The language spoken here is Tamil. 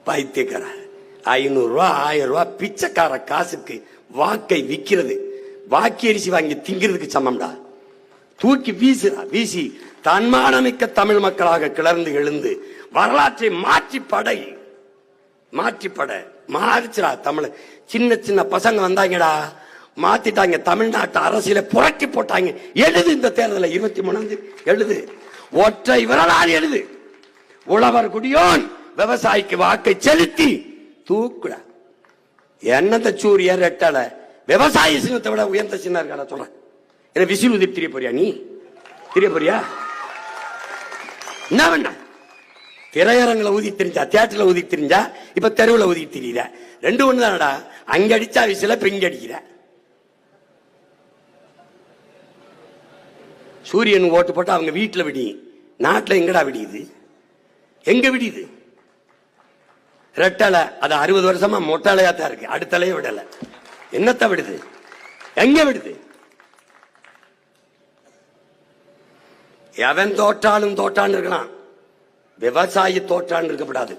பைத்தியக்கார 500 ரூபா 1000 ரூபா பிச்சைக்கார காசுக்கு வாக்கை விக்கிறது வாக்கி அரிசி வாங்கி திங்கிறதுக்கு சமம்டா. தூக்கி வீசுறா. வீசி தன்மானமிக்க தமிழ் மக்களாக கிளர்ந்து எழுந்து வரலாற்றை மாற்றிச்சுடா. தமிழ் சின்ன சின்ன பசங்க வந்தாங்கடா, மாத்திட்டாங்க. தமிழ்நாட்டு அரசியல புரட்டி போட்டாங்க. எழுது இந்த தேர்தலில் 23 எழுது, ஒற்றை விரலால் எழுது. உழவர் குடியோன் விவசாயிக்கு வாக்கை செலுத்தி தூக்குட. என்னத்த சூரிய ரெட்டல விவசாய சின்னத்தை விட உயர்ந்த சின்ன இருக்கா சொல்றேன். என்ன விசில் உதிப்பு தெரிய போறியா? நீ தெரிய போறியா? என்ன வேண்டாம். திரையரங்களை ஊதி தெரிஞ்சா, தியேட்டர்ல ஊதி தெரிஞ்சா, இப்ப தெருவுல ஊதி தெரியுற. 2 ஒண்ணு தானடா. அங்க அடிச்சா விசில பிங்க அடிக்கிற. சூரியன் ஓட்டு போட்டு அவங்க வீட்டுல விடி, நாட்டுல எங்கடா விடியுது? எங்க விடியுது? ரெட்டலை அது 60 வருஷமா மொட்டலையா தான் இருக்கு. அடுத்தலையே விடல. என்னத்த விடுது? எங்க விடுது? எவன் தோற்றாலும் தோற்றான்னு இருக்கலாம், விவசாயி தோற்றான்னு இருக்கப்படாது.